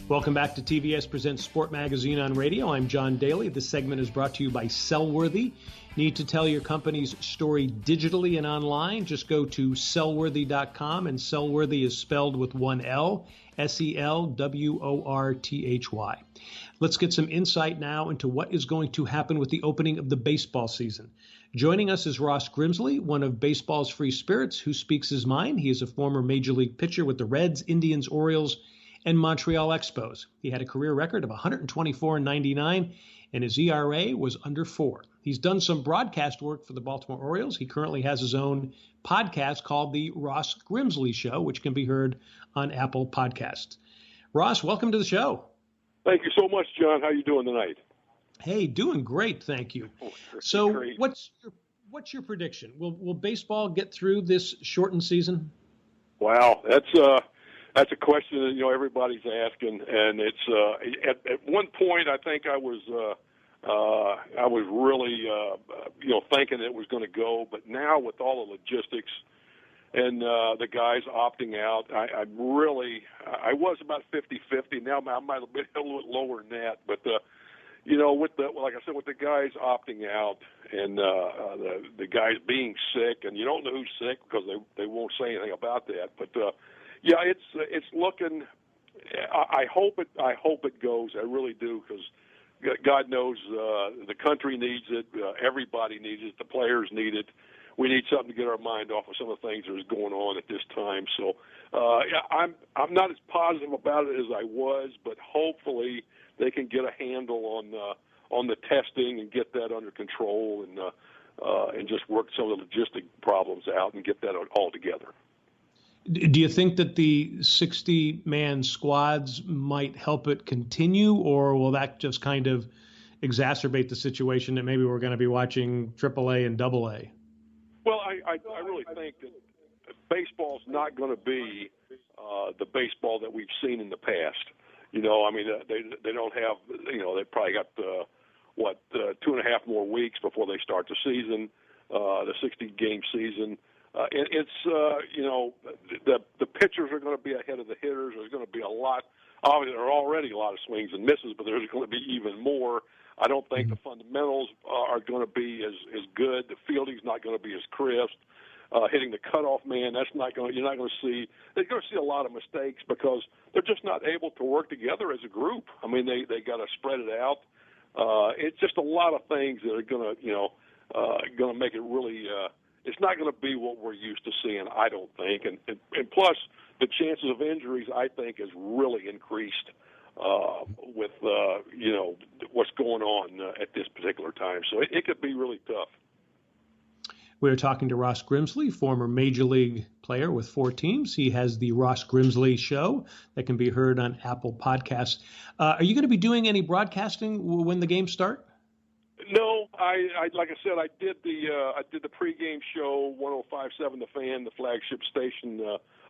Welcome back to TVS Presents Sport Magazine on radio. I'm John Daly. This segment is brought to you by Sellworthy. Need to tell your company's story digitally and online? Just go to sellworthy.com, and Sellworthy is spelled with one L, Selworthy. Let's get some insight now into what is going to happen with the opening of the baseball season. Joining us is Ross Grimsley, one of baseball's free spirits who speaks his mind. He is a former major league pitcher with the Reds, Indians, Orioles, and Montreal Expos. He had a career record of 124-99, and his ERA was under 4. He's done some broadcast work for the Baltimore Orioles. He currently has his own podcast called The Ross Grimsley Show, which can be heard on Apple Podcasts. Ross, welcome to the show. Thank you so much, John. How are you doing tonight? Hey, doing great, thank you. So great. What's your prediction? Will baseball get through this shortened season? Wow, that's a question that everybody's asking, and it's at one point I think I was really thinking it was going to go, but now with all the logistics and the guys opting out, I was about 50-50. Now I might have been a little bit lower than that, but with the guys opting out and the guys being sick, and you don't know who's sick because they won't say anything about that, but. Yeah, it's looking. I hope it goes. I really do, because God knows the country needs it. Everybody needs it. The players need it. We need something to get our mind off of some of the things that is going on at this time. So, I'm not as positive about it as I was, but hopefully they can get a handle on the testing and get that under control and just work some of the logistic problems out and get that all together. Do you think that the 60-man squads might help it continue, or will that just kind of exacerbate the situation that maybe we're going to be watching AAA and AA? Well, I really think that baseball's not going to be the baseball that we've seen in the past. They don't have, they probably got 2.5 more weeks before they start the season, the 60-game season. The pitchers are going to be ahead of the hitters. There's going to be a lot. Obviously, there are already a lot of swings and misses, but there's going to be even more. I don't think the fundamentals are going to be as good. The fielding's not going to be as crisp. Hitting the cutoff man, you're not going to see. They're going to see a lot of mistakes because they're just not able to work together as a group. I mean, they got to spread it out. It's just a lot of things that are going to make it really. It's not going to be what we're used to seeing, I don't think. And plus, the chances of injuries, I think, has really increased with, what's going on at this particular time. So it could be really tough. We're talking to Ross Grimsley, former Major League player with 4 teams. He has the Ross Grimsley Show that can be heard on Apple Podcasts. Are you going to be doing any broadcasting when the games start? No, I like I said, I did the pregame show, 105.7 The Fan, the flagship station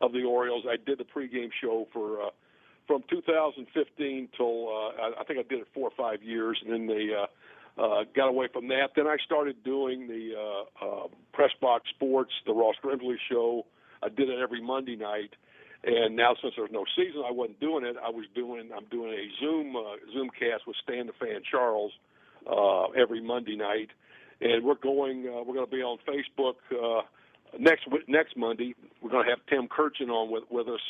of the Orioles. I did the pregame show for from 2015 till I think I did it 4 or 5 years, and then they got away from that. Then I started doing the Press Box Sports, the Ross Grimsley Show. I did it every Monday night, and now since there's no season, I wasn't doing it. I'm doing a Zoom cast with Stan the Fan Charles. Every Monday night, and we're going to be on Facebook next Monday. We're going to have Tim Kirchin on with us,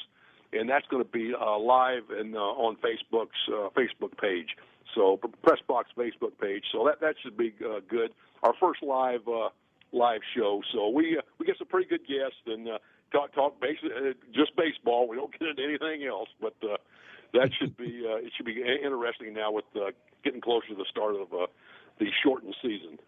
and that's going to be live and on Facebook's Facebook page. So Press Box Facebook page. So that should be good. Our first live show. So we get some pretty good guests and talk just baseball. We don't get into anything else, but that should be it should be interesting now with getting closer to the start of the shortened season.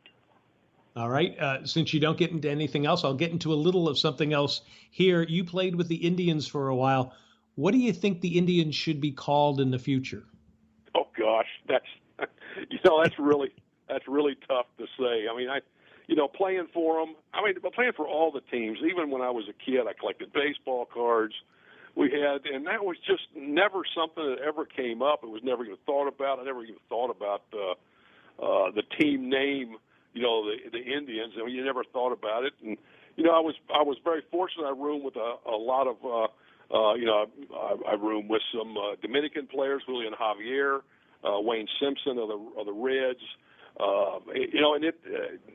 All right. Since you don't get into anything else, I'll get into a little of something else here. You played with the Indians for a while. What do you think the Indians should be called in the future? Oh gosh, that's really tough to say. I mean, playing for them. I mean, playing for all the teams. Even when I was a kid, I collected baseball cards. And that was just never something that ever came up. It was never even thought about. I never even thought about the team name, the Indians. You never thought about it. And, I was very fortunate. I roomed with a lot of I roomed with some Dominican players, Julian Javier, Wayne Simpson of the Reds. And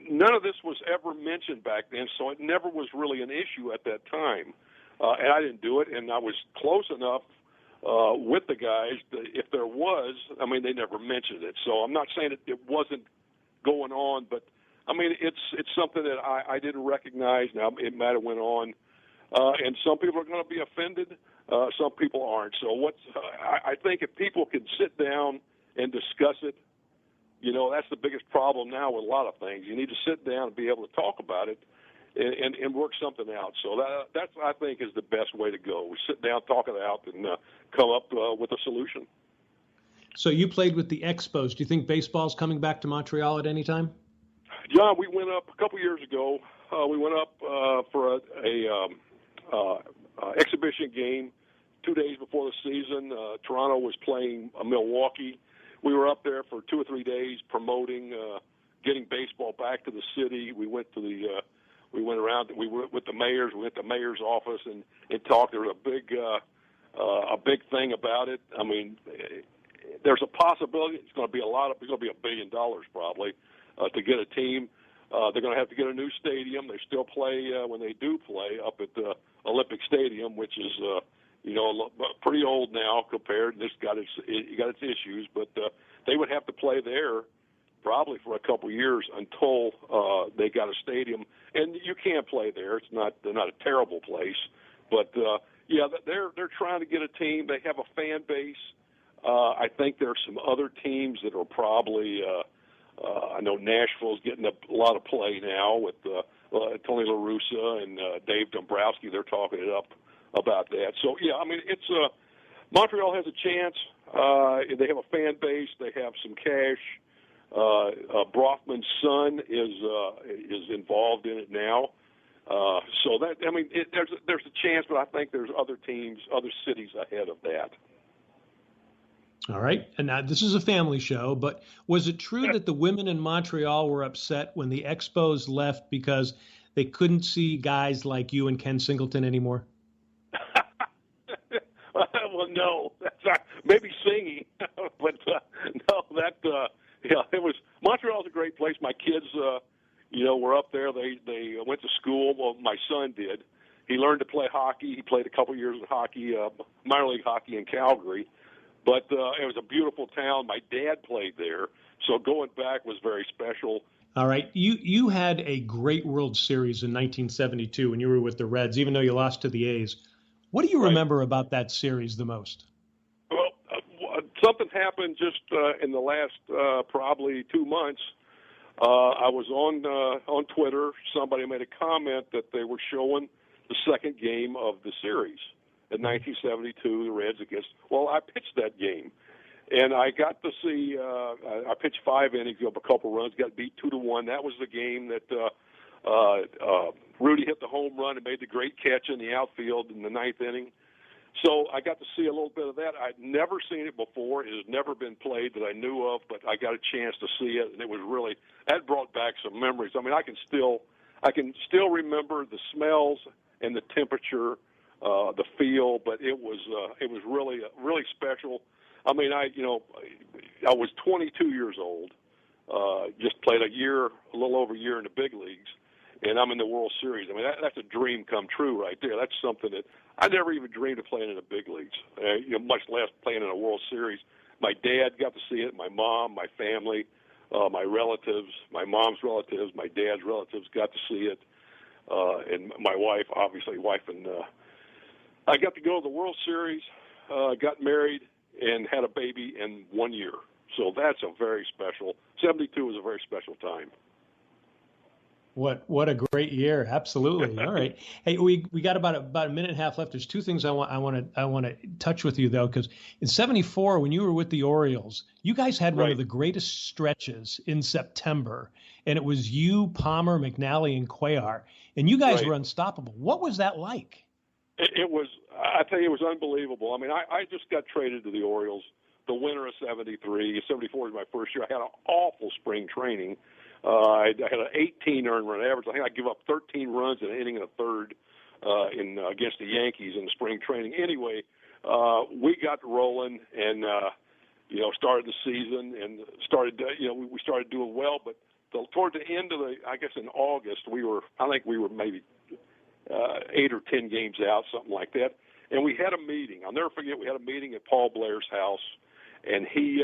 none of this was ever mentioned back then, so it never was really an issue at that time. And I didn't do it, and I was close enough with the guys that if there was, I mean, they never mentioned it. So I'm not saying it wasn't going on, but I mean, it's something that I didn't recognize. Now it might have went on, and some people are going to be offended. Some people aren't. So I think if people can sit down and discuss it, that's the biggest problem now with a lot of things. You need to sit down and be able to talk about it and work something out. So that's I think is the best way to go. We sit down, talk it out, and come up with a solution. So you played with the Expos. Do you think baseball's coming back to Montreal at any time? John, we went up a couple years ago. We went up for a exhibition game 2 days before the season. Toronto was playing Milwaukee. We were up there for 2 or 3 days promoting, getting baseball back to the city. We went to we went around. We went with the mayors. We went to the mayor's office and talked. There was a big thing about it. I mean, there's a possibility it's going to be it's going to be $1 billion probably to get a team. They're going to have to get a new stadium. They still play when they do play up at the Olympic Stadium, which is pretty old now compared. It's got its issues, but they would have to play there probably for a couple years until they got a stadium. And you can't play there. They're not a terrible place, but they're trying to get a team. They have a fan base. I think there's some other teams that are probably. I know Nashville's getting a lot of play now with Tony La Russa and Dave Dombrowski. They're talking it up about that. So yeah, I mean it's Montreal has a chance. They have a fan base. They have some cash. Brothman's son is involved in it now. So that I mean there's a chance, but I think there's other teams, other cities ahead of that. All right. And now this is a family show, but was it true that the women in Montreal were upset when the Expos left because they couldn't see guys like you and Ken Singleton anymore? Well, no, that's not, maybe singing, but no, it was Montreal's a great place. My kids, were up there. They went to school. Well, my son did. He learned to play hockey. He played a couple years of hockey, minor league hockey in Calgary. But it was a beautiful town. My dad played there, so going back was very special. All right. You had a great World Series in 1972 when you were with the Reds, even though you lost to the A's. What do you remember about that series the most? Well, something happened just in the last probably 2 months. I was on Twitter. Somebody made a comment that they were showing the second game of the series. In 1972, the Reds against. Well, I pitched that game, and I got to see. I pitched 5 innings, gave up a couple runs, got beat 2-1. That was the game that Rudy hit the home run and made the great catch in the outfield in the 9th inning. So I got to see a little bit of that. I'd never seen it before. It has never been played that I knew of, but I got a chance to see it, and it was really that brought back some memories. I mean, I can still remember the smells and the temperature. The feel, but it was really special. I mean, I was 22 years old, just played a little over a year in the big leagues, and I'm in the World Series. I mean, that's a dream come true right there. That's something that I never even dreamed of playing in the big leagues, much less playing in a World Series. My dad got to see it, my mom, my family, my relatives, my mom's relatives, my dad's relatives got to see it, and my wife, obviously, and I got to go to the World Series, got married, and had a baby in 1 year. So that's a very special. 72 was a very special time. What a great year! Absolutely. All right. Hey, we got about a minute and a half left. There's 2 things I want to touch with you though, because in '74 when you were with the Orioles, you guys had one of the greatest stretches in September, and it was you, Palmer, McNally, and Cuellar, and you guys were unstoppable. What was that like? It was, I tell you, it was unbelievable. I mean, I just got traded to the Orioles the winter of 73. 74 was my first year. I had an awful spring training. I had an 18 earned run average. I think I give up 13 runs in an inning and a third. in against the Yankees in the spring training. Anyway, we got rolling and started the season and started we started doing well. But toward the end of I guess in August, I think we were maybe 8 or 10 games out, something like that. And we had a meeting. I'll never forget. We had a meeting at Paul Blair's house, and we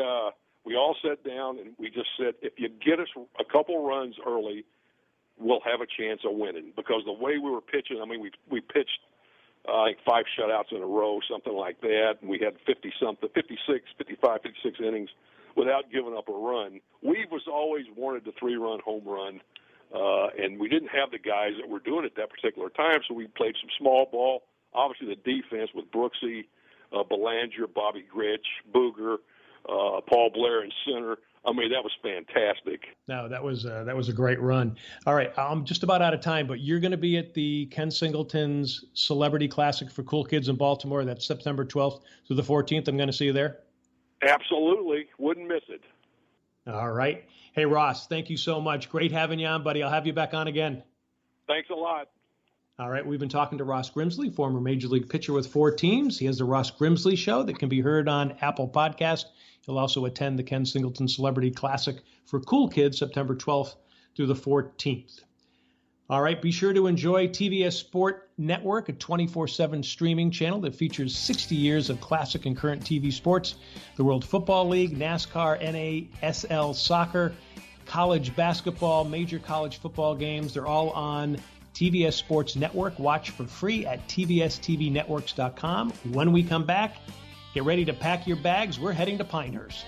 all sat down and we just said, if you get us a couple runs early, we'll have a chance of winning. Because the way we were pitching, I mean, we pitched I think 5 shutouts in a row, something like that, and we had 55, 56 innings without giving up a run. We was always wanted the 3-run home run, and we didn't have the guys that were doing it that particular time, so we played some small ball. Obviously, the defense with Brooksy, Belanger, Bobby Gritch, Booger, Paul Blair in center. I mean, that was fantastic. No, that was a great run. All right, I'm just about out of time, but you're going to be at the Ken Singleton's Celebrity Classic for Cool Kids in Baltimore. That's September 12th through the 14th. I'm going to see you there. Absolutely. Wouldn't miss it. All right. Hey, Ross, thank you so much. Great having you on, buddy. I'll have you back on again. Thanks a lot. All right, we've been talking to Ross Grimsley, former Major League pitcher with 4 teams. He has the Ross Grimsley Show that can be heard on Apple Podcast. He'll also attend the Ken Singleton Celebrity Classic for Cool Kids, September 12th through the 14th. All right, be sure to enjoy TVS Sport Network, a 24/7 streaming channel that features 60 years of classic and current TV sports, the World Football League, NASCAR, NASL soccer, college basketball, major college football games. They're all on TVS Sports Network. Watch for free at tvstvnetworks.com. When we come back, get ready to pack your bags. We're heading to Pinehurst.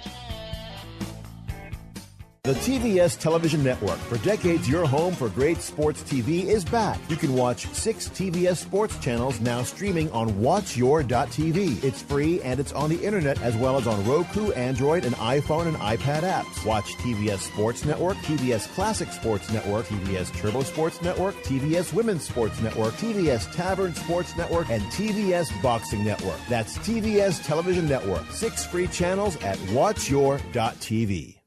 The TVS Television Network, for decades your home for great sports TV, is back. You can watch 6 TVS sports channels now streaming on watchyour.tv. It's free and it's on the internet as well as on Roku, Android, and iPhone and iPad apps. Watch TVS Sports Network, TVS Classic Sports Network, TVS Turbo Sports Network, TVS Women's Sports Network, TVS Tavern Sports Network, and TVS Boxing Network. That's TVS Television Network. 6 free channels at watchyour.tv.